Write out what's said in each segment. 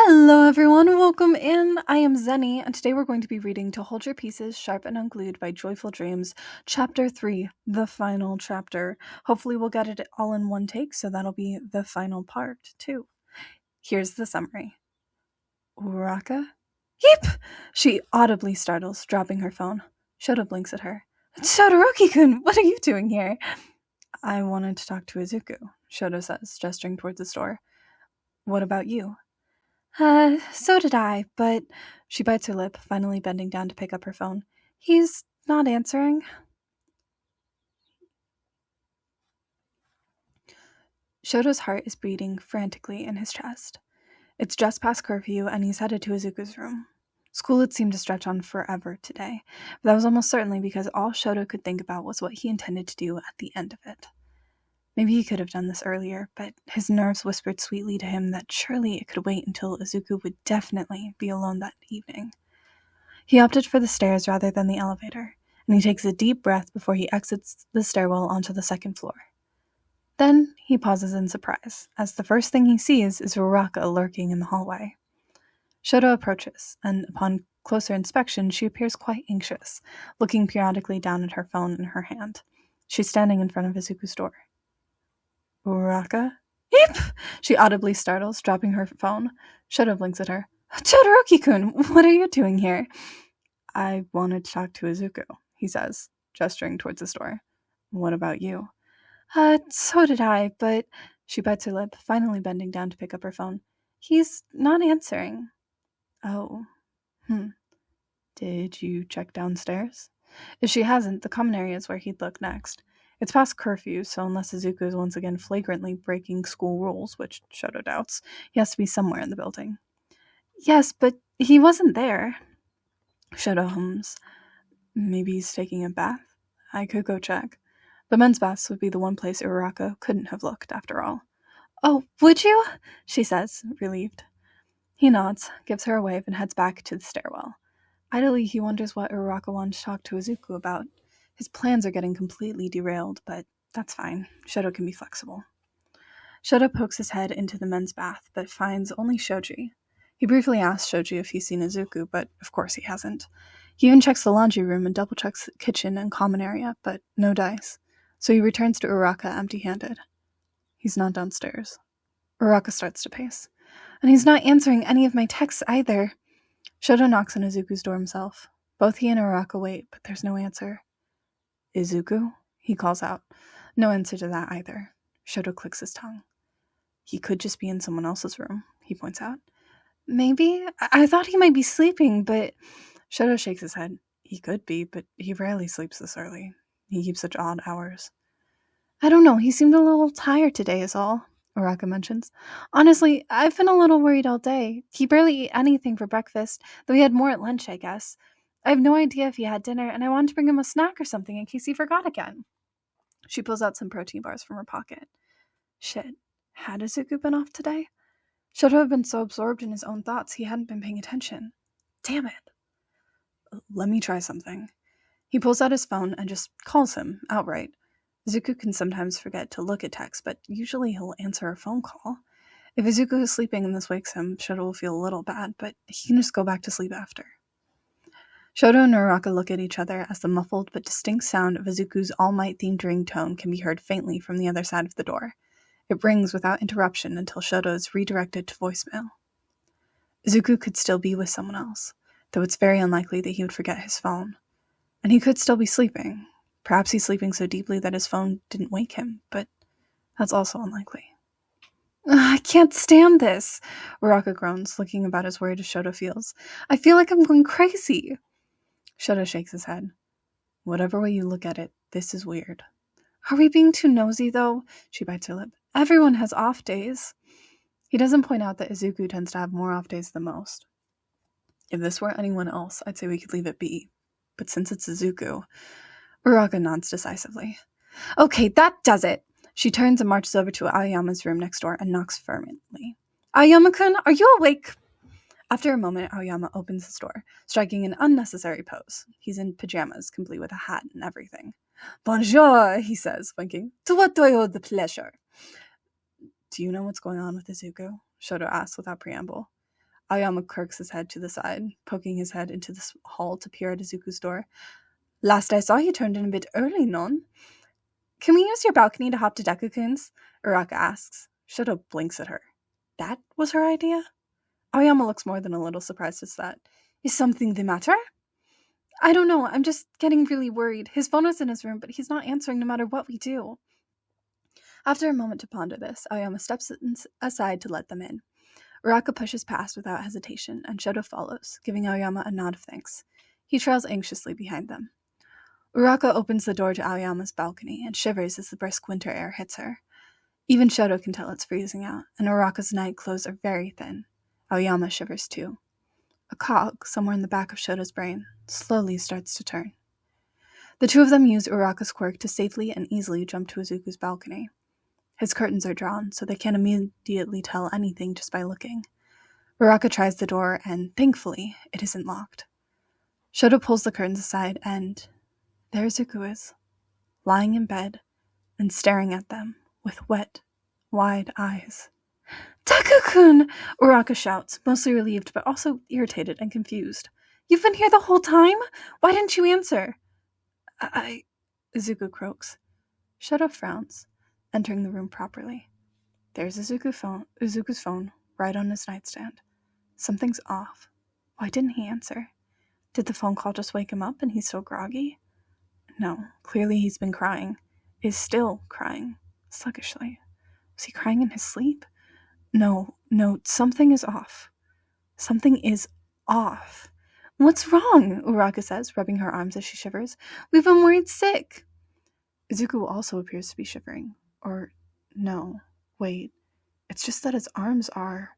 Hello everyone, welcome in. I am Zenny, and today we're going to be reading To Hold Your Pieces, Sharp and Unglued by Joyfulldreams, Chapter 3, the final chapter. Hopefully we'll get it all in one take, so that'll be the final part, too. Here's the summary. Uraka? Yip! She audibly startles, dropping her phone. Shouto blinks at her. Todoroki-kun, what are you doing here? I wanted to talk to Izuku, Shouto says, gesturing towards the store. What about you? So did I, but she bites her lip, finally bending down to pick up her phone. He's not answering. Shouto's heart is beating frantically in his chest. It's just past curfew, and he's headed to Izuku's room. School had seemed to stretch on forever today, but that was almost certainly because all Shouto could think about was what he intended to do at the end of it. Maybe he could have done this earlier, but his nerves whispered sweetly to him that surely it could wait until Izuku would definitely be alone that evening. He opted for the stairs rather than the elevator, and he takes a deep breath before he exits the stairwell onto the second floor. Then he pauses in surprise, as the first thing he sees is Uraka lurking in the hallway. Shouto approaches, and upon closer inspection she appears quite anxious, looking periodically down at her phone in her hand. She's standing in front of Izuku's door. Uraka? Yip! She audibly startles, dropping her phone. Shouto blinks at her. Todoroki-kun, what are you doing here? I wanted to talk to Izuku, he says, gesturing towards the store. What about you? So did I, but she bites her lip, finally bending down to pick up her phone. He's not answering. Oh. Did you check downstairs? If she hasn't, the common area is where he'd look next. It's past curfew, so unless Izuku is once again flagrantly breaking school rules, which Shouto doubts, he has to be somewhere in the building. Yes, but he wasn't there. Shouto hums. Maybe he's taking a bath? I could go check. The men's baths would be the one place Uraka couldn't have looked, after all. Oh, would you? She says, relieved. He nods, gives her a wave, and heads back to the stairwell. Idly, he wonders what Uraka wanted to talk to Izuku about. His plans are getting completely derailed, but that's fine. Shouto can be flexible. Shouto pokes his head into the men's bath, but finds only Shoji. He briefly asks Shoji if he's seen Izuku, but of course he hasn't. He even checks the laundry room and double-checks the kitchen and common area, but no dice. So he returns to Uraka empty-handed. He's not downstairs. Uraka starts to pace. And he's not answering any of my texts either. Shouto knocks on Izuku's door himself. Both he and Uraka wait, but there's no answer. Izuku? He calls out. No answer to that either. Shouto clicks his tongue. He could just be in someone else's room, he points out. Maybe? I thought he might be sleeping, but... Shouto shakes his head. He could be, but he rarely sleeps this early. He keeps such odd hours. I don't know, he seemed a little tired today is all, Uraka mentions. Honestly, I've been a little worried all day. He barely ate anything for breakfast, though he had more at lunch, I guess. I have no idea if he had dinner, and I wanted to bring him a snack or something in case he forgot again. She pulls out some protein bars from her pocket. Shit, had Izuku been off today? Shouto had been so absorbed in his own thoughts he hadn't been paying attention. Damn it. Let me try something. He pulls out his phone and just calls him, outright. Izuku can sometimes forget to look at text, but usually he'll answer a phone call. If Izuku is sleeping and this wakes him, Shouto will feel a little bad, but he can just go back to sleep after. Shouto and Uraka look at each other as the muffled but distinct sound of Izuku's All Might-themed ringtone can be heard faintly from the other side of the door. It rings without interruption until Shouto is redirected to voicemail. Izuku could still be with someone else, though it's very unlikely that he would forget his phone. And he could still be sleeping. Perhaps he's sleeping so deeply that his phone didn't wake him, but that's also unlikely. I can't stand this, Uraka groans, looking about as worried as Shouto feels. I feel like I'm going crazy. Shouto shakes his head. Whatever way you look at it, this is weird. Are we being too nosy, though? She bites her lip. Everyone has off days. He doesn't point out that Izuku tends to have more off days than most. If this were anyone else, I'd say we could leave it be. But since it's Izuku... Uraka nods decisively. Okay, that does it. She turns and marches over to Aoyama's room next door and knocks firmly. Aoyama-kun, are you awake? After a moment, Aoyama opens his door, striking an unnecessary pose. He's in pajamas, complete with a hat and everything. Bonjour, he says, winking. To what do I owe the pleasure? Do you know what's going on with Izuku? Shouto asks without preamble. Aoyama quirks his head to the side, poking his head into the hall to peer at Izuku's door. Last I saw, you turned in a bit early, non? Can we use your balcony to hop to Deku-kun's? Uraka asks. Shouto blinks at her. That was her idea? Aoyama looks more than a little surprised at that. Is something the matter? I don't know, I'm just getting really worried. His phone was in his room, but he's not answering no matter what we do. After a moment to ponder this, Aoyama steps aside to let them in. Uraka pushes past without hesitation, and Shouto follows, giving Aoyama a nod of thanks. He trails anxiously behind them. Uraka opens the door to Aoyama's balcony and shivers as the brisk winter air hits her. Even Shouto can tell it's freezing out, and Uraka's night clothes are very thin. Aoyama shivers too. A cog, somewhere in the back of Shouto's brain, slowly starts to turn. The two of them use Uraka's quirk to safely and easily jump to Izuku's balcony. His curtains are drawn, so they can't immediately tell anything just by looking. Uraka tries the door, and thankfully, it isn't locked. Shouto pulls the curtains aside, and there Izuku is, lying in bed and staring at them with wet, wide eyes. Deku-kun! Uraka shouts, mostly relieved but also irritated and confused. You've been here the whole time? Why didn't you answer? Izuku croaks. Shouto frowns, entering the room properly. There's Izuku's phone right on his nightstand. Something's off. Why didn't he answer? Did the phone call just wake him up and he's so groggy? No, clearly he's been crying. Is still crying, sluggishly. Was he crying in his sleep? No, something is off. Something is off. What's wrong? Uraka says, rubbing her arms as she shivers. We've been worried sick. Izuku also appears to be shivering. Or, no, wait. It's just that his arms are...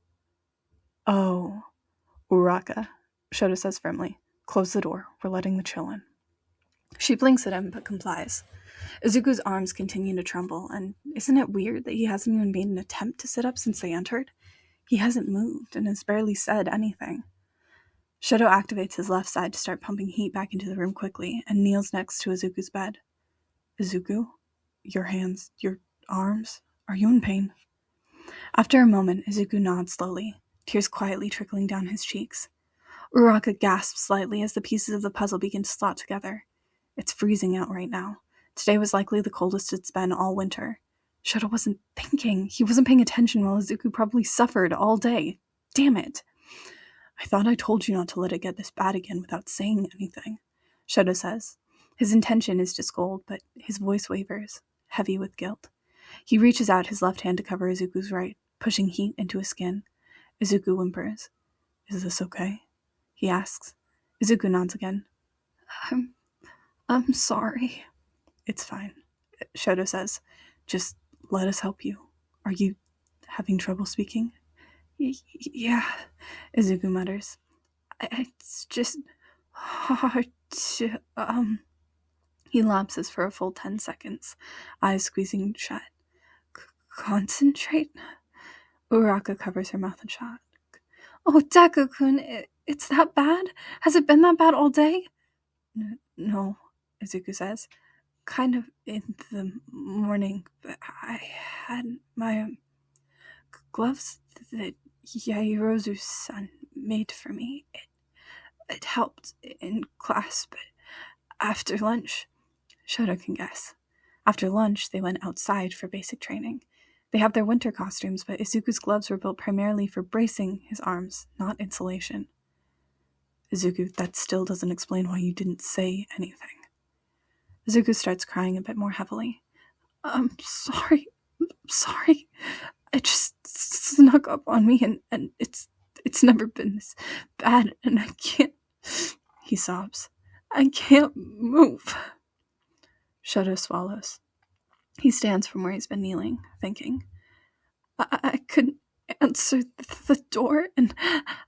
Oh. Uraka, Shouto says firmly. Close the door. We're letting the chill in. She blinks at him, but complies. Izuku's arms continue to tremble, and isn't it weird that he hasn't even made an attempt to sit up since they entered? He hasn't moved and has barely said anything. Shouto activates his left side to start pumping heat back into the room quickly and kneels next to Izuku's bed. Izuku? Your hands, your arms? Are you in pain? After a moment, Izuku nods slowly, tears quietly trickling down his cheeks. Uraka gasps slightly as the pieces of the puzzle begin to slot together. It's freezing out right now. Today was likely the coldest it's been all winter. Shouto wasn't thinking. He wasn't paying attention while Izuku probably suffered all day. Damn it. I thought I told you not to let it get this bad again without saying anything, Shouto says. His intention is to scold, but his voice wavers, heavy with guilt. He reaches out his left hand to cover Izuku's right, pushing heat into his skin. Izuku whimpers. Is this okay? He asks. Izuku nods again. I'm sorry. It's fine, Shouto says. Just let us help you. Are you having trouble speaking? Yeah, Izuku mutters. It's just hard to, He lapses for a full 10 seconds, eyes squeezing shut. Concentrate? Uraka covers her mouth and shot. Oh, Deku-kun, it's that bad? Has it been that bad all day? No, Izuku says. Kind of in the morning, but I had my gloves that Yairozu-san made for me. It helped in class, but after lunch, Shouto can guess. After lunch, they went outside for basic training. They have their winter costumes, but Izuku's gloves were built primarily for bracing his arms, not insulation. Izuku, that still doesn't explain why you didn't say anything. Izuku starts crying a bit more heavily. I'm sorry. I just snuck up on me and it's never been this bad and I can't... He sobs. I can't move. Shouto swallows. He stands from where he's been kneeling, thinking. I couldn't answer the door and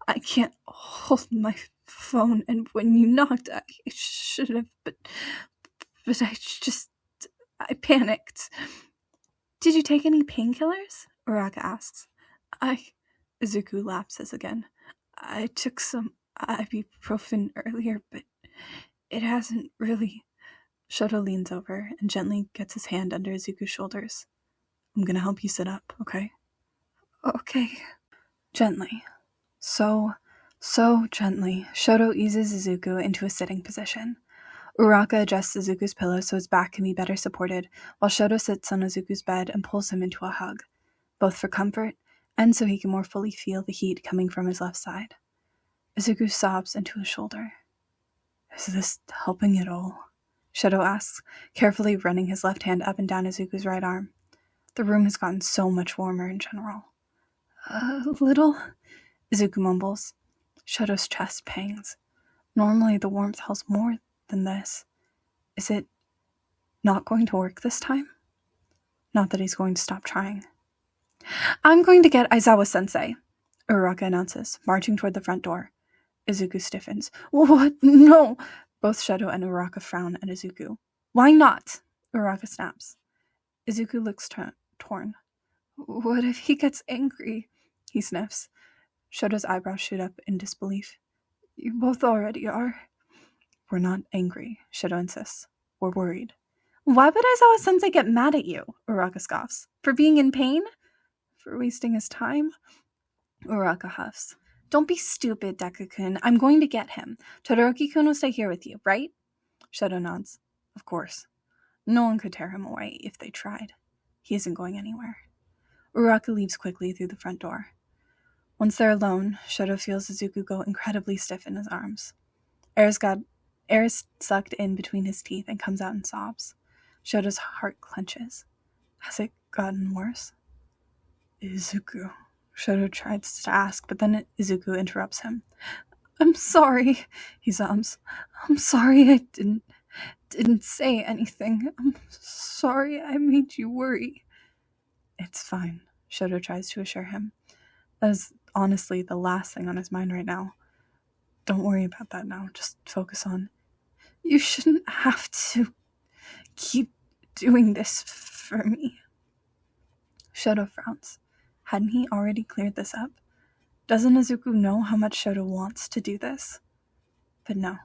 I can't hold my phone, and when you knocked I should have, but I panicked. Did you take any painkillers? Uraka asks. Izuku lapses again. I took some ibuprofen earlier, but it hasn't really... Shouto leans over and gently gets his hand under Izuku's shoulders. I'm gonna help you sit up, okay? Okay. Gently. So gently, Shouto eases Izuku into a sitting position. Uraka adjusts Izuku's pillow so his back can be better supported, while Shouto sits on Izuku's bed and pulls him into a hug, both for comfort and so he can more fully feel the heat coming from his left side. Izuku sobs into his shoulder. Is this helping at all? Shouto asks, carefully running his left hand up and down Izuku's right arm. The room has gotten so much warmer in general. A little, Izuku mumbles. Shouto's chest pangs. Normally the warmth helps more than this. Is it not going to work this time? Not that he's going to stop trying. I'm going to get Aizawa-sensei, Uraka announces, marching toward the front door. Izuku stiffens. What? No! Both Shouto and Uraka frown at Izuku. Why not? Uraka snaps. Izuku looks torn. What if he gets angry? He sniffs. Shouto's eyebrows shoot up in disbelief. You both already are. We're not angry, Shouto insists. We're worried. Why would Aizawa-sensei get mad at you? Uraka scoffs. For being in pain? For wasting his time? Uraka huffs. Don't be stupid, Deku-kun. I'm going to get him. Todoroki-kun will stay here with you, right? Shouto nods. Of course. No one could tear him away if they tried. He isn't going anywhere. Uraka leaves quickly through the front door. Once they're alone, Shouto feels Izuku go incredibly stiff in his arms. Air is sucked in between his teeth and comes out in sobs. Shouto's heart clenches. Has it gotten worse? Izuku. Shouto tries to ask, but then Izuku interrupts him. I'm sorry, he sobs. I'm sorry I didn't say anything. I'm sorry I made you worry. It's fine, Shouto tries to assure him. That is honestly the last thing on his mind right now. Don't worry about that now. Just focus on... You shouldn't have to keep doing this for me. Shouto frowns. Hadn't he already cleared this up? Doesn't Izuku know how much Shouto wants to do this? But no.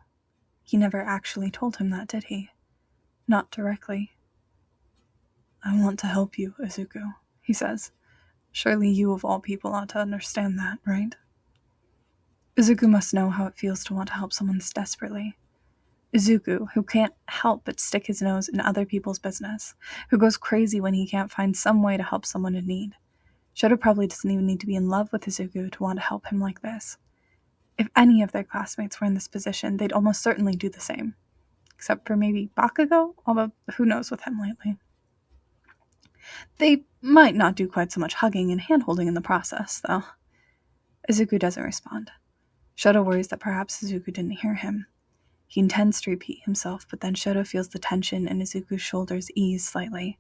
He never actually told him that, did he? Not directly. I want to help you, Izuku, he says. Surely you of all people ought to understand that, right? Izuku must know how it feels to want to help someone desperately. Izuku, who can't help but stick his nose in other people's business, who goes crazy when he can't find some way to help someone in need. Shouto probably doesn't even need to be in love with Izuku to want to help him like this. If any of their classmates were in this position, they'd almost certainly do the same. Except for maybe Bakugo, although who knows with him lately. They might not do quite so much hugging and hand-holding in the process, though. Izuku doesn't respond. Shouto worries that perhaps Izuku didn't hear him. He intends to repeat himself, but then Shouto feels the tension in Izuku's shoulders ease slightly.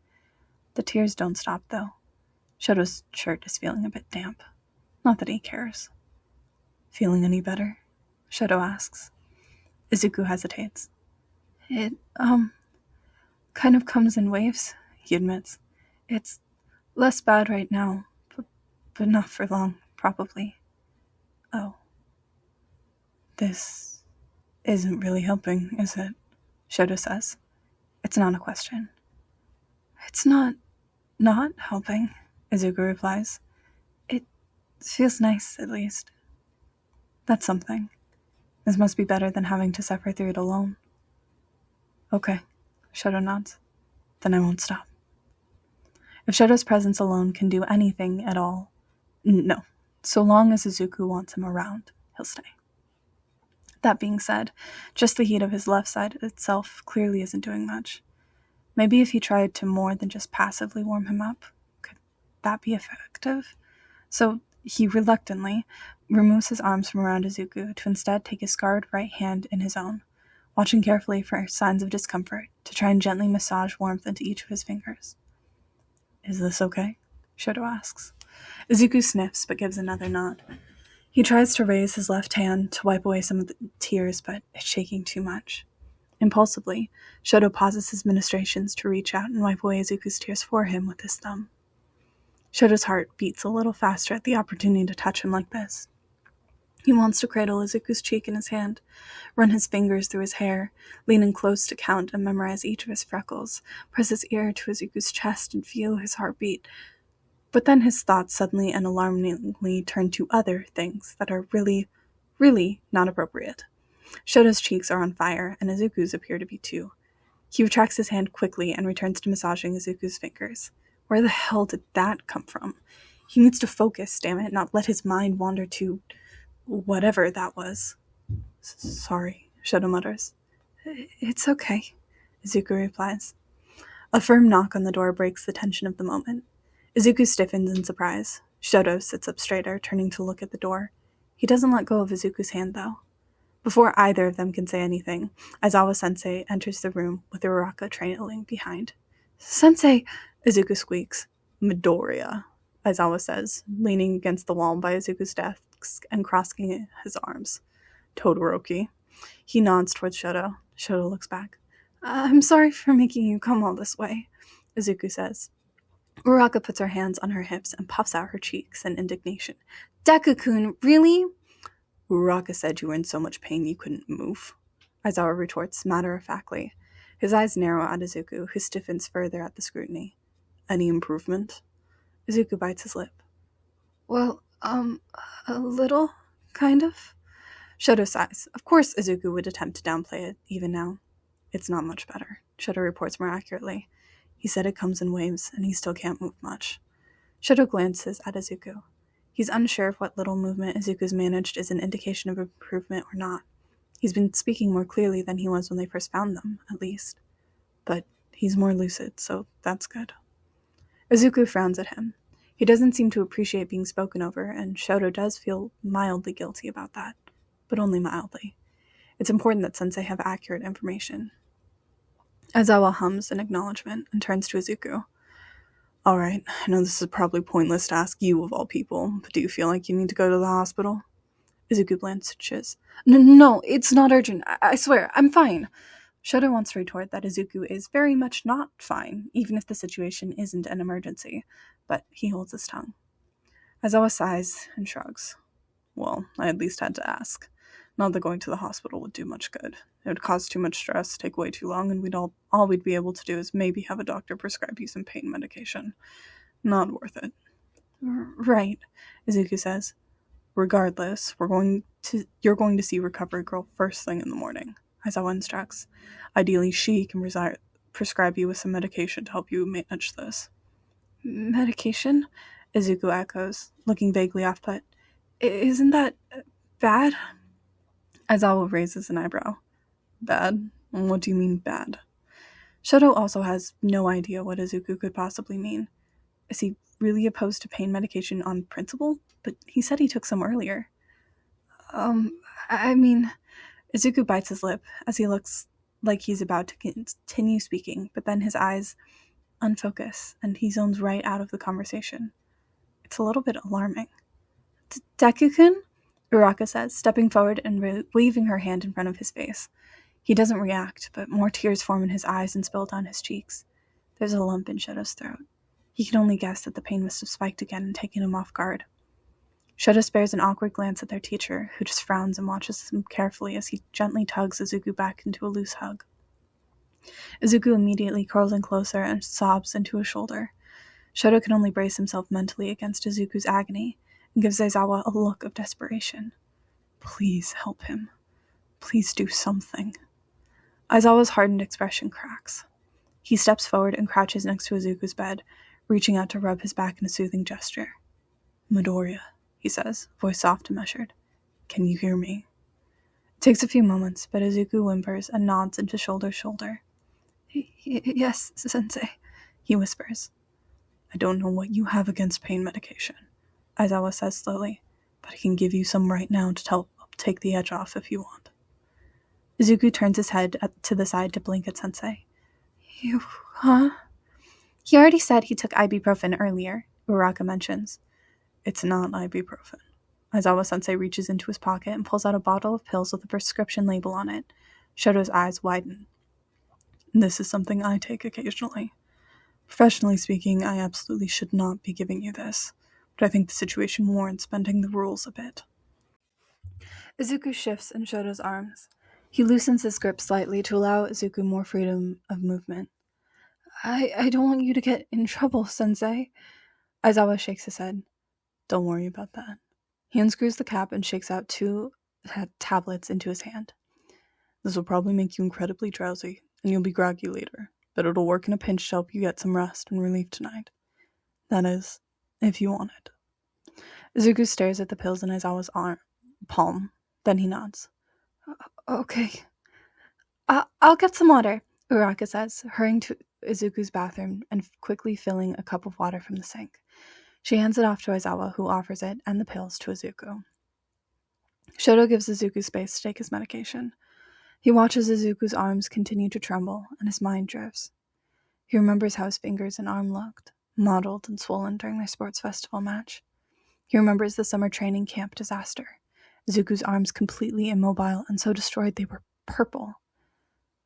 The tears don't stop, though. Shouto's shirt is feeling a bit damp. Not that he cares. Feeling any better? Shouto asks. Izuku hesitates. It, kind of comes in waves, he admits. It's less bad right now, but not for long, probably. Oh. This isn't really helping, is it? Shouto says. It's not a question. It's not helping, Izuku replies. It feels nice, at least. That's something. This must be better than having to suffer through it alone. Okay, Shouto nods. Then I won't stop. If Shouto's presence alone can do anything at all, no. So long as Izuku wants him around, he'll stay. That being said, just the heat of his left side itself clearly isn't doing much. Maybe if he tried to more than just passively warm him up, could that be effective? So he reluctantly removes his arms from around Izuku to instead take his scarred right hand in his own, watching carefully for signs of discomfort to try and gently massage warmth into each of his fingers. Is this okay? Shouto asks. Izuku sniffs but gives another nod. He tries to raise his left hand to wipe away some of the tears, but it's shaking too much. Impulsively, Shouto pauses his ministrations to reach out and wipe away Izuku's tears for him with his thumb. Shouto's heart beats a little faster at the opportunity to touch him like this. He wants to cradle Izuku's cheek in his hand, run his fingers through his hair, lean in close to count and memorize each of his freckles, press his ear to Izuku's chest and feel his heartbeat. But then his thoughts suddenly and alarmingly turn to other things that are really, really not appropriate. Shouto's cheeks are on fire, and Izuku's appear to be too. He retracts his hand quickly and returns to massaging Izuku's fingers. Where the hell did that come from? He needs to focus, damn it, not let his mind wander to whatever that was. Sorry, Shouto mutters. It's okay, Izuku replies. A firm knock on the door breaks the tension of the moment. Izuku stiffens in surprise. Shouto sits up straighter, turning to look at the door. He doesn't let go of Izuku's hand, though. Before either of them can say anything, Aizawa-sensei enters the room with Uraraka trailing behind. Sensei, Izuku squeaks. Midoriya, Aizawa says, leaning against the wall by Izuku's desk and crossing his arms. Todoroki. He nods towards Shouto. Shouto looks back. I'm sorry for making you come all this way, Izuku says. Uraraka puts her hands on her hips and puffs out her cheeks in indignation. Deku-kun, really? Uraraka said you were in so much pain you couldn't move. Aizawa retorts matter-of-factly. His eyes narrow at Izuku, who stiffens further at the scrutiny. Any improvement? Izuku bites his lip. Well, a little, kind of. Shouto sighs. Of course Izuku would attempt to downplay it, even now. It's not much better, Shouto reports more accurately. He said it comes in waves, and he still can't move much. Shouto glances at Izuku. He's unsure if what little movement Izuku's managed is an indication of improvement or not. He's been speaking more clearly than he was when they first found them, at least. But he's more lucid, so that's good. Izuku frowns at him. He doesn't seem to appreciate being spoken over, and Shouto does feel mildly guilty about that. But only mildly. It's important that Sensei have accurate information. Aizawa hums in acknowledgement and turns to Izuku. Alright, I know this is probably pointless to ask you of all people, but do you feel like you need to go to the hospital? Izuku blanches. No, it's not urgent. I swear, I'm fine. Shouto wants to retort that Izuku is very much not fine, even if the situation isn't an emergency, but he holds his tongue. Aizawa sighs and shrugs. Well, I at least had to ask. Not that going to the hospital would do much good. It would cause too much stress, take way too long, and all we'd be able to do is maybe have a doctor prescribe you some pain medication. Not worth it. Right, Izuku says. Regardless, you're going to see Recovery Girl first thing in the morning, Aizawa instructs. Ideally, she can prescribe you with some medication to help you manage this. Medication? Izuku echoes, looking vaguely off-put. Isn't that bad? Aizawa raises an eyebrow. Bad? What do you mean bad? Shouto also has no idea what Izuku could possibly mean. Is he really opposed to pain medication on principle? But he said he took some earlier. I mean... Izuku bites his lip as he looks like he's about to continue speaking, but then his eyes unfocus and he zones right out of the conversation. It's a little bit alarming. Deku-kun? Uraraka says, stepping forward and waving her hand in front of his face. He doesn't react, but more tears form in his eyes and spill down his cheeks. There's a lump in Shouto's throat. He can only guess that the pain must have spiked again and taken him off guard. Shouto spares an awkward glance at their teacher, who just frowns and watches him carefully as he gently tugs Izuku back into a loose hug. Izuku immediately curls in closer and sobs into his shoulder. Shouto can only brace himself mentally against Izuku's agony, and gives Aizawa a look of desperation. Please help him. Please do something. Aizawa's hardened expression cracks. He steps forward and crouches next to Izuku's bed, reaching out to rub his back in a soothing gesture. Midoriya, he says, voice soft and measured. Can you hear me? It takes a few moments, but Izuku whimpers and nods into Shoulder's shoulder. Yes, Sensei, he whispers. I don't know what you have against pain medication, Aizawa says slowly, but I can give you some right now to help take the edge off if you want. Izuku turns his head to the side to blink at Sensei. You, huh? He already said he took ibuprofen earlier, Uraraka mentions. It's not ibuprofen. Aizawa-sensei reaches into his pocket and pulls out a bottle of pills with a prescription label on it. Shouto's eyes widen. This is something I take occasionally. Professionally speaking, I absolutely should not be giving you this, but I think the situation warrants bending the rules a bit. Izuku shifts in Shouto's arms. He loosens his grip slightly to allow Izuku more freedom of movement. I don't want you to get in trouble, Sensei. Aizawa shakes his head. Don't worry about that. He unscrews the cap and shakes out 2 tablets into his hand. This will probably make you incredibly drowsy, and you'll be groggy later, but it'll work in a pinch to help you get some rest and relief tonight. That is, if you want it. Izuku stares at the pills in Aizawa's palm, then he nods. Okay. I'll get some water, Uraka says, hurrying to Izuku's bathroom and quickly filling a cup of water from the sink. She hands it off to Aizawa, who offers it and the pills to Izuku. Shouto gives Izuku space to take his medication. He watches Izuku's arms continue to tremble, and his mind drifts. He remembers how his fingers and arm looked, mottled and swollen during their sports festival match. He remembers the summer training camp disaster. Izuku's arms completely immobile and so destroyed they were purple.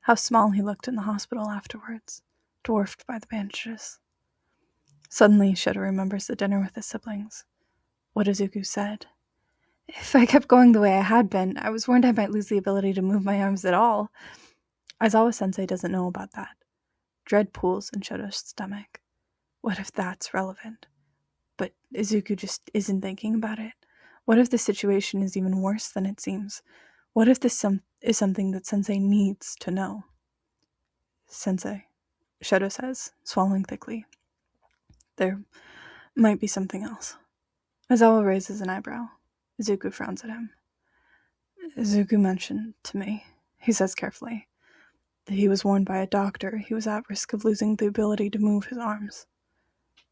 How small he looked in the hospital afterwards, dwarfed by the bandages. Suddenly, Shouto remembers the dinner with his siblings. What Izuku said. If I kept going the way I had been, I was warned I might lose the ability to move my arms at all. Aizawa-sensei doesn't know about that. Dread pools in Shouto's stomach. What if that's relevant? But Izuku just isn't thinking about it. What if the situation is even worse than it seems? What if this is something that Sensei needs to know? Sensei, Shouto says, swallowing thickly. There might be something else. Aizawa raises an eyebrow. Izuku frowns at him. Izuku mentioned to me, he says carefully, that he was warned by a doctor he was at risk of losing the ability to move his arms.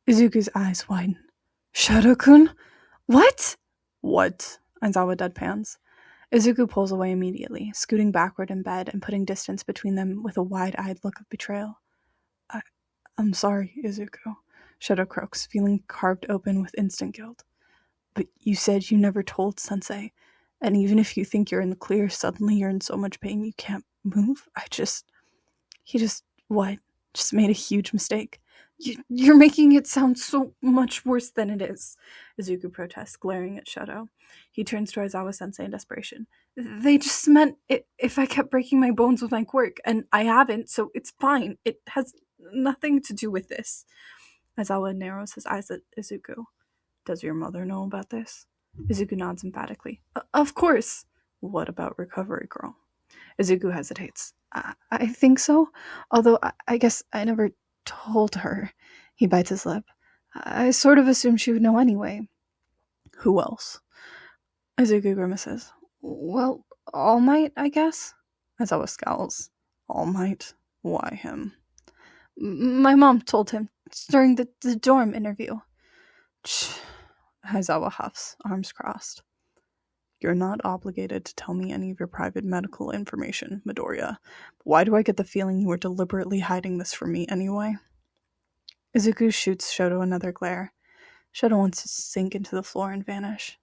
Izuku's eyes widen. Shouto-kun? What? What? Aizawa deadpans. Izuku pulls away immediately, scooting backward in bed and putting distance between them with a wide-eyed look of betrayal. I'm sorry, Izuku, Shouto croaks, feeling carved open with instant guilt. But you said you never told Sensei, and even if you think you're in the clear, suddenly you're in so much pain you can't move? He just made a huge mistake. You're making it sound so much worse than it is, Izuku protests, glaring at Shouto. He turns to Aizawa-sensei in desperation. They just meant if I kept breaking my bones with my quirk, and I haven't, so it's fine. It has nothing to do with this. Aizawa narrows his eyes at Izuku. Does your mother know about this? Izuku nods emphatically. Of course. What about Recovery Girl? Izuku hesitates. I think so, although I guess I never told her. He bites his lip. I sort of assumed she would know anyway. Who else? Izuku grimaces. Well, All Might, I guess? Aizawa scowls. All Might? Why him? My mom told him during the dorm interview. Aizawa huffs, arms crossed. You're not obligated to tell me any of your private medical information, Midoriya. Why do I get the feeling you were deliberately hiding this from me anyway? Izuku shoots Shouto another glare. Shouto wants to sink into the floor and vanish.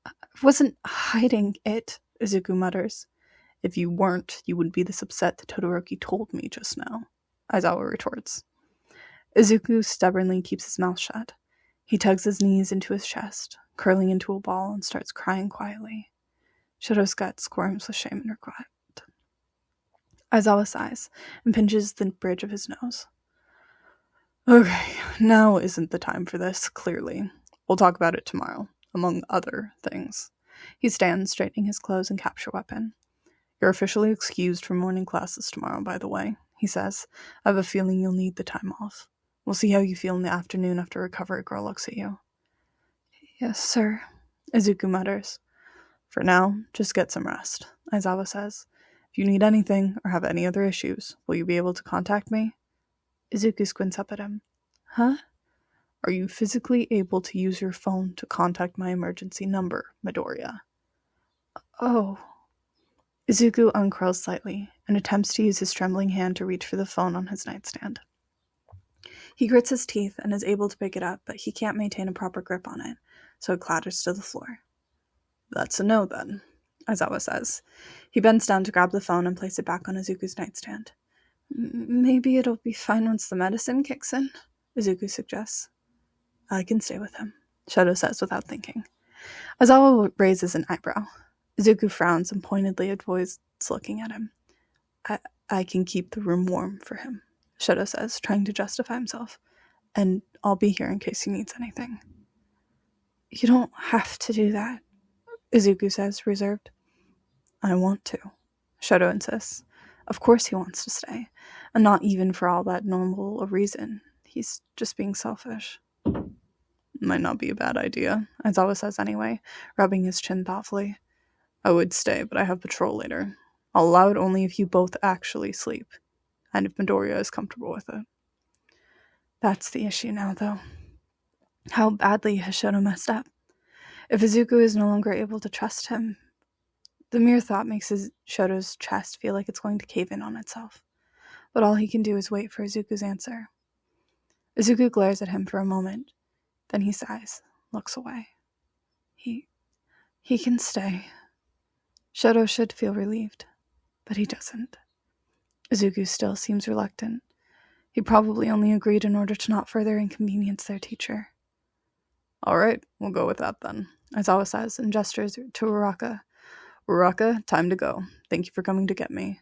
I wasn't hiding it, Izuku mutters. If you weren't, you wouldn't be this upset that Todoroki told me just now, Aizawa retorts. Izuku stubbornly keeps his mouth shut. He tugs his knees into his chest, curling into a ball, and starts crying quietly. Shouto's gut squirms with shame and regret. Aizawa sighs and pinches the bridge of his nose. Okay, now isn't the time for this, clearly. We'll talk about it tomorrow, among other things. He stands, straightening his clothes and capture weapon. You're officially excused from morning classes tomorrow, by the way, he says. I have a feeling you'll need the time off. We'll see how you feel in the afternoon after Recovery Girl looks at you. Yes, sir, Izuku mutters. For now, just get some rest, Aizawa says. If you need anything or have any other issues, will you be able to contact me? Izuku squints up at him. Huh? Are you physically able to use your phone to contact my emergency number, Midoriya? Oh. Izuku uncurls slightly and attempts to use his trembling hand to reach for the phone on his nightstand. He grits his teeth and is able to pick it up, but he can't maintain a proper grip on it, so it clatters to the floor. That's a no, then, Aizawa says. He bends down to grab the phone and place it back on Izuku's nightstand. Maybe it'll be fine once the medicine kicks in, Izuku suggests. I can stay with him, Shouto says without thinking. Aizawa raises an eyebrow. Izuku frowns and pointedly avoids looking at him. I can keep the room warm for him, Shouto says, trying to justify himself. And I'll be here in case he needs anything. You don't have to do that, Izuku says, reserved. I want to, Shouto insists. Of course he wants to stay, and not even for all that normal a reason. He's just being selfish. Might not be a bad idea, Aizawa says anyway, rubbing his chin thoughtfully. I would stay, but I have patrol later. I'll allow it only if you both actually sleep, and if Midoriya is comfortable with it. That's the issue now, though. How badly has Shouto messed up? If Izuku is no longer able to trust him, the mere thought makes Shouto's chest feel like it's going to cave in on itself. But all he can do is wait for Izuku's answer. Izuku glares at him for a moment. Then he sighs, looks away. He can stay. Shouto should feel relieved, but he doesn't. Izuku still seems reluctant. He probably only agreed in order to not further inconvenience their teacher. All right, we'll go with that then, Aizawa says and gestures to Uraka. Uraka, time to go. Thank you for coming to get me.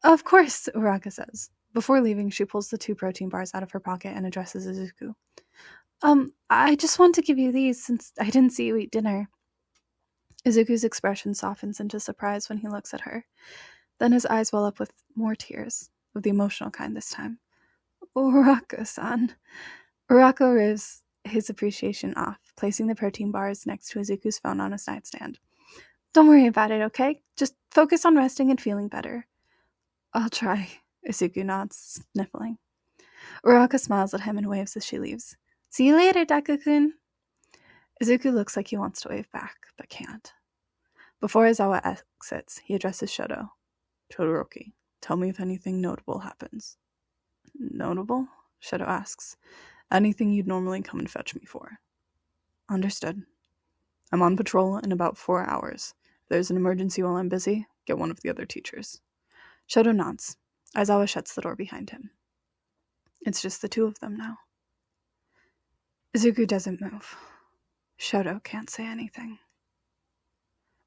Of course, Uraka says. Before leaving, she pulls the 2 protein bars out of her pocket and addresses Izuku. I just want to give you these since I didn't see you eat dinner. Izuku's expression softens into surprise when he looks at her. Then his eyes well up with more tears, of the emotional kind this time. Uraka-san. Uraka rips his appreciation off, placing the protein bars next to Izuku's phone on his nightstand. Don't worry about it, okay? Just focus on resting and feeling better. I'll try, Izuku nods, sniffling. Uraka smiles at him and waves as she leaves. See you later, Deku-kun. Izuku looks like he wants to wave back, but can't. Before Aizawa exits, he addresses Shouto. Todoroki, tell me if anything notable happens. Notable? Shouto asks. Anything you'd normally come and fetch me for. Understood. I'm on patrol in about 4 hours. If there's an emergency while I'm busy, get one of the other teachers. Shouto nods. Aizawa shuts the door behind him. It's just the 2 of them now. Izuku doesn't move. Shouto can't say anything.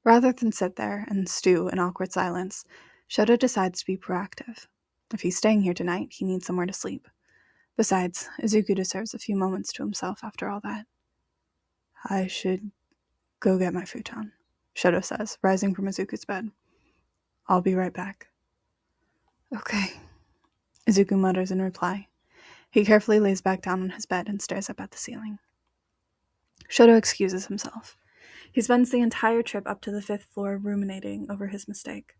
Rather than sit there and stew in awkward silence, Shouto decides to be proactive. If he's staying here tonight, he needs somewhere to sleep. Besides, Izuku deserves a few moments to himself after all that. I should go get my futon, Shouto says, rising from Izuku's bed. I'll be right back. Okay, Izuku mutters in reply. He carefully lays back down on his bed and stares up at the ceiling. Shouto excuses himself. He spends the entire trip up to the 5th floor ruminating over his mistake.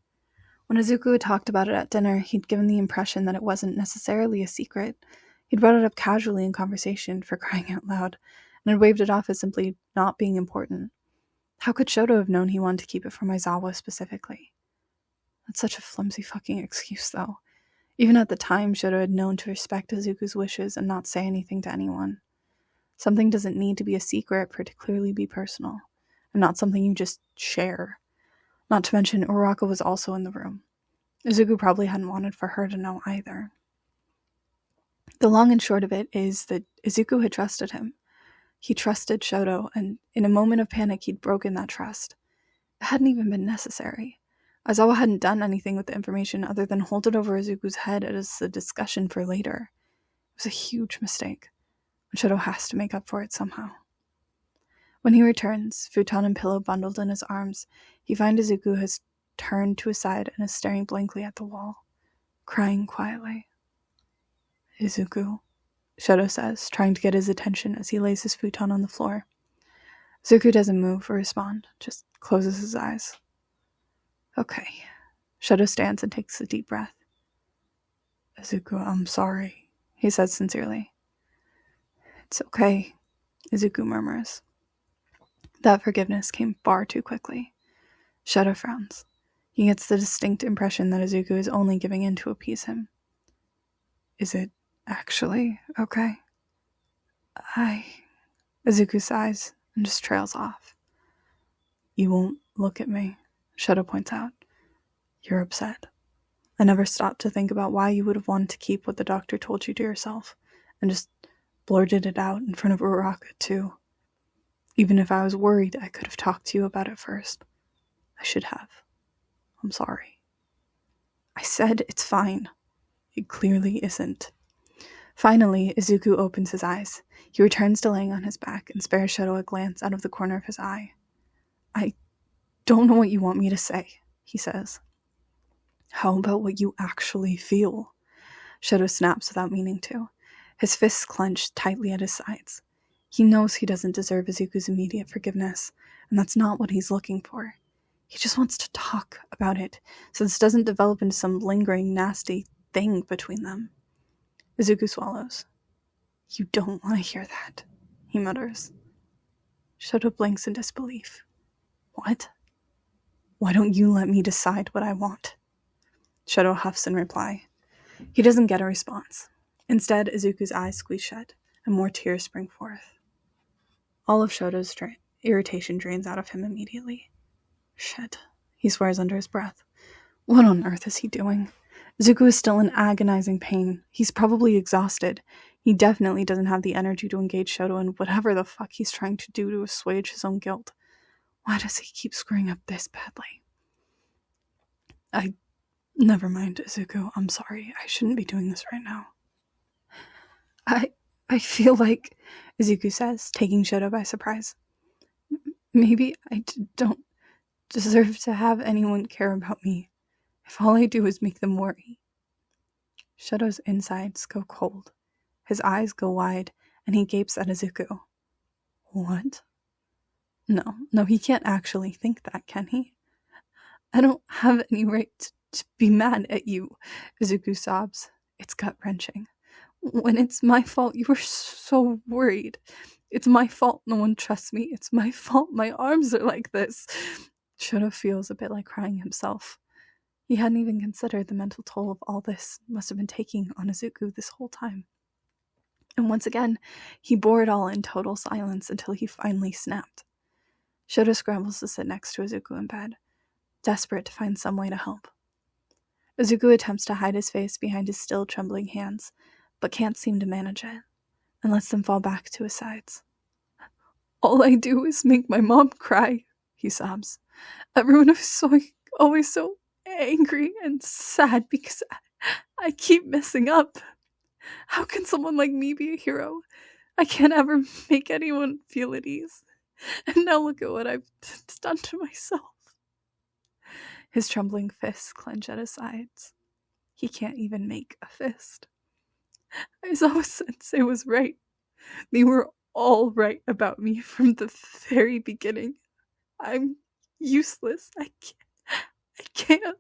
When Izuku had talked about it at dinner, he'd given the impression that it wasn't necessarily a secret. He'd brought it up casually in conversation, for crying out loud, and had waved it off as simply not being important. How could Shouto have known he wanted to keep it from Aizawa specifically? That's such a flimsy fucking excuse, though. Even at the time, Shouto had known to respect Izuku's wishes and not say anything to anyone. Something doesn't need to be a secret for it to clearly be personal, and not something you just share. Not to mention, Uraka was also in the room. Izuku probably hadn't wanted for her to know either. The long and short of it is that Izuku had trusted him. He trusted Shouto, and in a moment of panic, he'd broken that trust. It hadn't even been necessary. Aizawa hadn't done anything with the information other than hold it over Izuku's head as a discussion for later. It was a huge mistake, and Shouto has to make up for it somehow. When he returns, futon and pillow bundled in his arms, he finds Izuku has turned to his side and is staring blankly at the wall, crying quietly. Izuku, Shouto says, trying to get his attention as he lays his futon on the floor. Izuku doesn't move or respond, just closes his eyes. Okay. Shouto stands and takes a deep breath. Izuku, I'm sorry, he says sincerely. It's okay, Izuku murmurs. That forgiveness came far too quickly. Shouto frowns. He gets the distinct impression that Izuku is only giving in to appease him. Is it actually okay? Izuku sighs and just trails off. You won't look at me, Shouto points out. You're upset. I never stopped to think about why you would have wanted to keep what the doctor told you to yourself, and just blurted it out in front of Uraka, too. Even if I was worried, I could have talked to you about it first. I should have. I'm sorry. I said it's fine. It clearly isn't. Finally, Izuku opens his eyes. He returns to laying on his back and spares Shouto a glance out of the corner of his eye. I don't know what you want me to say, he says. How about what you actually feel? Shouto snaps without meaning to. His fists clench tightly at his sides. He knows he doesn't deserve Izuku's immediate forgiveness, and that's not what he's looking for. He just wants to talk about it, so this doesn't develop into some lingering, nasty thing between them. Izuku swallows. You don't want to hear that, he mutters. Shouto blinks in disbelief. What? Why don't you let me decide what I want? Shouto huffs in reply. He doesn't get a response. Instead, Izuku's eyes squeeze shut, and more tears spring forth. All of Shouto's irritation drains out of him immediately. Shit, he swears under his breath. What on earth is he doing? Izuku is still in agonizing pain. He's probably exhausted. He definitely doesn't have the energy to engage Shouto in whatever the fuck he's trying to do to assuage his own guilt. Why does he keep screwing up this badly? Never mind, Izuku. I'm sorry. I shouldn't be doing this right now. I feel like, Izuku says, taking Shouto by surprise. Maybe I don't deserve to have anyone care about me if all I do is make them worry. Shouto's insides go cold. His eyes go wide, and he gapes at Izuku. What? No, he can't actually think that, can he? I don't have any right to be mad at you, Izuku sobs. It's gut-wrenching. When it's my fault, you were so worried. It's my fault no one trusts me. It's my fault my arms are like this. Shouto feels a bit like crying himself. He hadn't even considered the mental toll of all this must have been taking on Izuku this whole time. And once again, he bore it all in total silence until he finally snapped. Shouto scrambles to sit next to Izuku in bed, desperate to find some way to help. Izuku attempts to hide his face behind his still trembling hands, but can't seem to manage it, and lets them fall back to his sides. All I do is make my mom cry, he sobs. Everyone is always so angry and sad because I keep messing up. How can someone like me be a hero? I can't ever make anyone feel at ease. And now look at what I've done to myself. His trembling fists clench at his sides. He can't even make a fist. Aizawa Sensei was right. They were all right about me from the very beginning. I'm useless. I can't.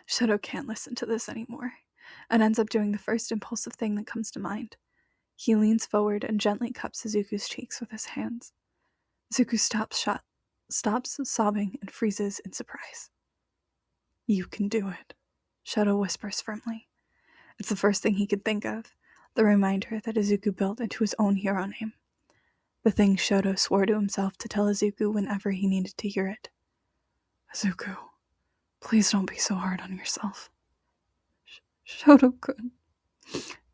Shouto can't listen to this anymore, and ends up doing the first impulsive thing that comes to mind. He leans forward and gently cups Izuku's cheeks with his hands. Izuku stops sobbing and freezes in surprise. You can do it, Shouto whispers firmly. It's the first thing he could think of, the reminder that Izuku built into his own hero name. The thing Shouto swore to himself to tell Izuku whenever he needed to hear it. Izuku, please don't be so hard on yourself. Shouto-kun.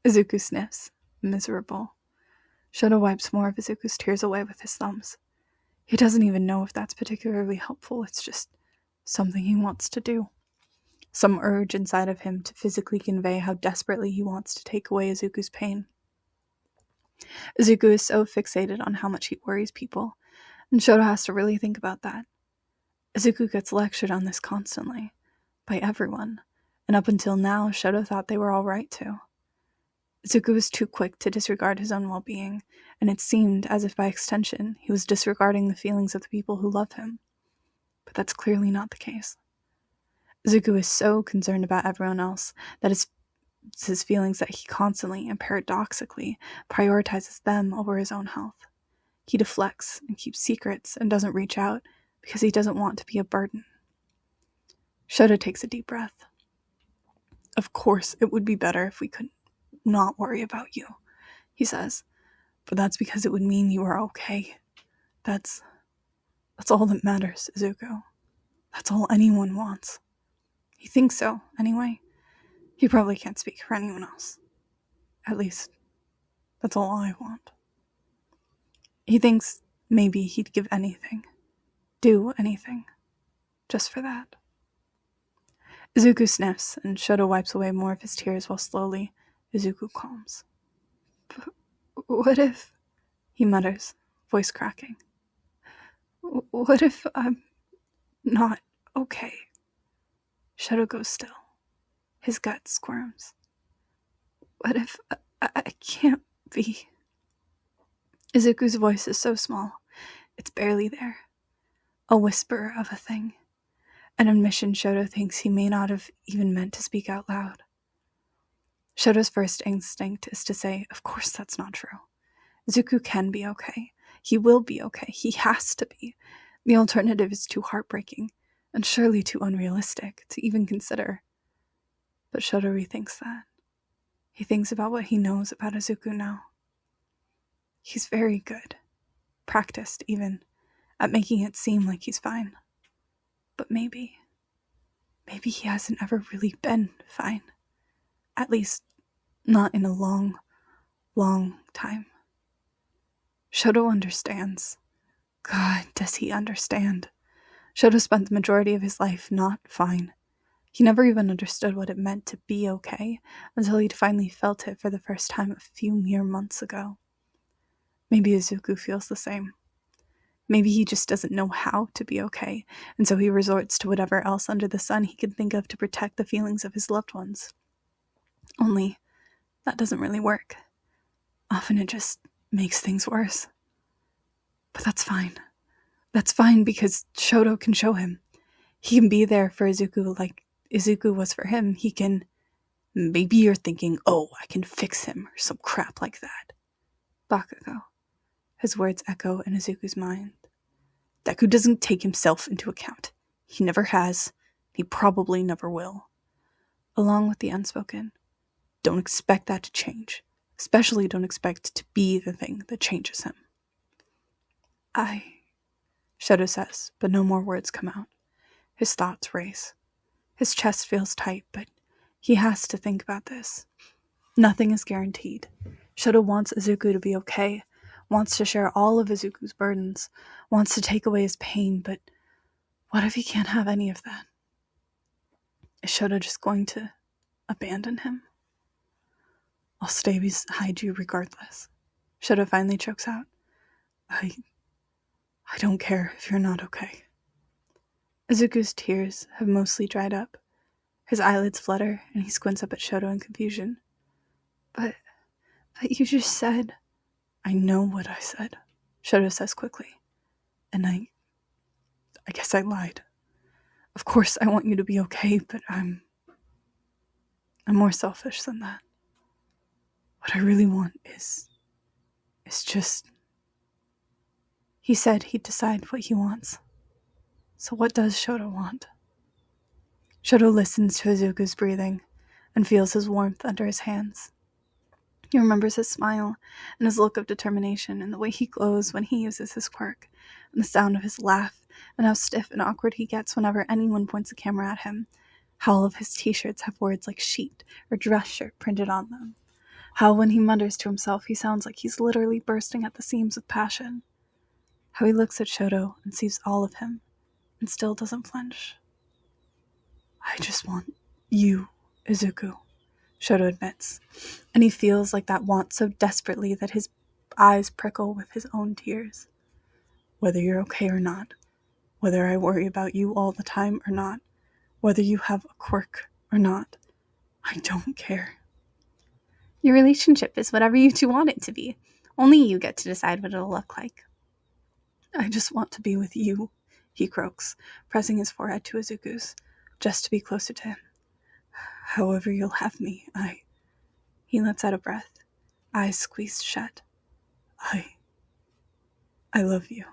Izuku sniffs, miserable. Shouto wipes more of Izuku's tears away with his thumbs. He doesn't even know if that's particularly helpful, it's just something he wants to do. Some urge inside of him to physically convey how desperately he wants to take away Izuku's pain. Izuku is so fixated on how much he worries people, and Shouto has to really think about that. Izuku gets lectured on this constantly, by everyone, and up until now, Shouto thought they were all right too. Izuku was too quick to disregard his own well-being, and it seemed as if by extension he was disregarding the feelings of the people who love him. But that's clearly not the case. Izuku is so concerned about everyone else that it's his feelings that he constantly and paradoxically prioritizes them over his own health. He deflects and keeps secrets and doesn't reach out because he doesn't want to be a burden. Shouto takes a deep breath. Of course, it would be better if we could not worry about you, he says, but that's because it would mean you are okay. That's all that matters, Izuku. That's all anyone wants. He thinks so, anyway. He probably can't speak for anyone else. At least, that's all I want. He thinks maybe he'd give anything, do anything, just for that. Izuku sniffs, and Shouto wipes away more of his tears while slowly, Izuku calms. What if, he mutters, voice cracking. What if I'm not okay? Shouto goes still. His gut squirms. What if I can't be? Izuku's voice is so small, it's barely there. A whisper of a thing. An admission Shouto thinks he may not have even meant to speak out loud. Shouto's first instinct is to say, of course that's not true. Izuku can be okay. He will be okay. He has to be. The alternative is too heartbreaking, and surely too unrealistic to even consider. But Shouto rethinks that. He thinks about what he knows about Izuku now. He's very good, practiced even, at making it seem like he's fine. But maybe he hasn't ever really been fine. At least, not in a long, long time. Shouto understands. God, does he understand? Shouto spent the majority of his life not fine. He never even understood what it meant to be okay until he'd finally felt it for the first time a few mere months ago. Maybe Izuku feels the same. Maybe he just doesn't know how to be okay, and so he resorts to whatever else under the sun he can think of to protect the feelings of his loved ones. Only, that doesn't really work. Often it just makes things worse. But that's fine. That's fine because Shouto can show him. He can be there for Izuku like Izuku was for him. He can... Maybe you're thinking, oh, I can fix him, or some crap like that. Bakugo. His words echo in Izuku's mind. Deku doesn't take himself into account. He never has. He probably never will. Along with the unspoken, don't expect that to change. Especially don't expect to be the thing that changes him. Shouto says, but no more words come out. His thoughts race. His chest feels tight, but he has to think about this. Nothing is guaranteed. Shouto wants Izuku to be okay, wants to share all of Izuku's burdens, wants to take away his pain, but what if he can't have any of that? Is Shouto just going to abandon him? I'll stay beside you regardless. Shouto finally chokes out. I don't care if you're not okay. Izuku's tears have mostly dried up. His eyelids flutter, and he squints up at Shouto in confusion. But you just said... I know what I said, Shouto says quickly. And I guess I lied. Of course I want you to be okay, but I'm more selfish than that. What I really want is just... He said he'd decide what he wants. So what does Shouto want? Shouto listens to Izuku's breathing and feels his warmth under his hands. He remembers his smile and his look of determination and the way he glows when he uses his quirk, and the sound of his laugh and how stiff and awkward he gets whenever anyone points a camera at him, how all of his t-shirts have words like sheet or dress shirt printed on them, how when he mutters to himself he sounds like he's literally bursting at the seams with passion, how he looks at Shouto and sees all of him and still doesn't flinch. I just want you, Izuku, Shouto admits, and he feels like that want so desperately that his eyes prickle with his own tears. Whether you're okay or not, whether I worry about you all the time or not, whether you have a quirk or not, I don't care. Your relationship is whatever you two want it to be. Only you get to decide what it'll look like. I just want to be with you, he croaks, pressing his forehead to Izuku's, just to be closer to him. However you'll have me, He lets out a breath, eyes squeezed shut. I love you.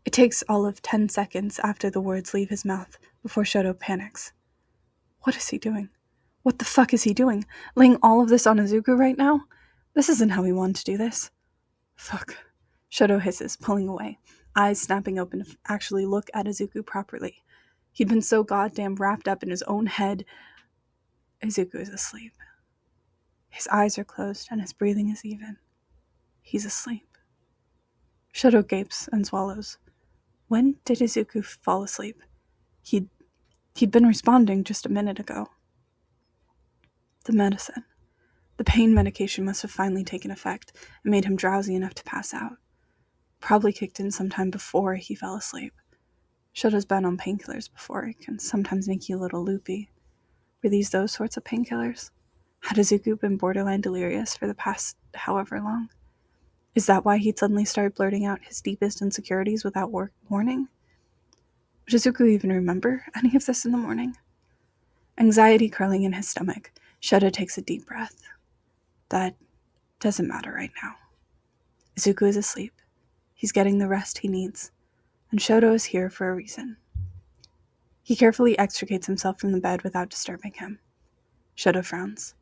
It takes all of 10 seconds after the words leave his mouth before Shouto panics. What is he doing? What the fuck is he doing? Laying all of this on Izuku right now? This isn't how he wanted to do this. Fuck. Shouto hisses, pulling away, eyes snapping open to actually look at Izuku properly. He'd been so goddamn wrapped up in his own head. Izuku is asleep. His eyes are closed and his breathing is even. He's asleep. Shouto gapes and swallows. When did Izuku fall asleep? He'd been responding just a minute ago. The medicine. The pain medication must have finally taken effect and made him drowsy enough to pass out. Probably kicked in sometime before he fell asleep. Shouto's been on painkillers before. It can sometimes make you a little loopy. Were these those sorts of painkillers? Had Izuku been borderline delirious for the past however long? Is that why he'd suddenly started blurting out his deepest insecurities without warning? Would Izuku even remember any of this in the morning? Anxiety curling in his stomach, Shouto takes a deep breath. That doesn't matter right now. Izuku is asleep. He's getting the rest he needs, and Shouto is here for a reason. He carefully extricates himself from the bed without disturbing him. Shouto frowns.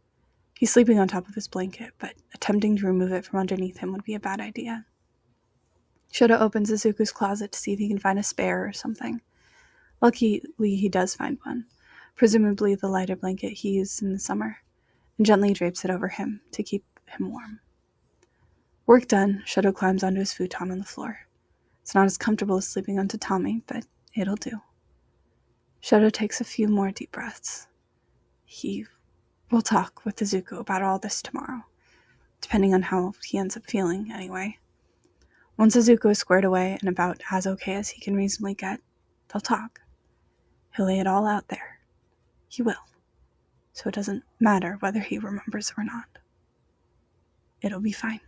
He's sleeping on top of his blanket, but attempting to remove it from underneath him would be a bad idea. Shouto opens Izuku's closet to see if he can find a spare or something. Luckily, he does find one, presumably the lighter blanket he used in the summer, and gently drapes it over him to keep him warm. Work done, Shouto climbs onto his futon on the floor. It's not as comfortable as sleeping on tatami, but it'll do. Shouto takes a few more deep breaths. He will talk with Izuku about all this tomorrow, depending on how he ends up feeling, anyway. Once Izuku is squared away and about as okay as he can reasonably get, they'll talk. He'll lay it all out there. He will. So it doesn't matter whether he remembers or not. It'll be fine.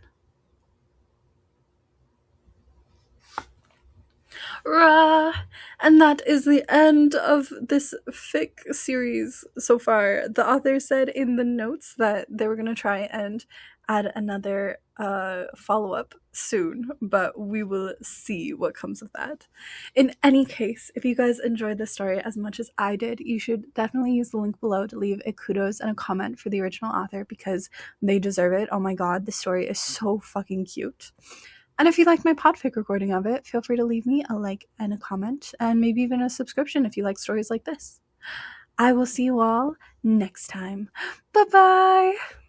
Rah! And that is the end of this fic series so far. The author said in the notes that they were going to try and add another follow-up soon, but we will see what comes of that. In any case, if you guys enjoyed this story as much as I did, you should definitely use the link below to leave a kudos and a comment for the original author because they deserve it. Oh my god, this story is so fucking cute. And if you like my Podfic recording of it, feel free to leave me a like and a comment, and maybe even a subscription if you like stories like this. I will see you all next time. Bye-bye!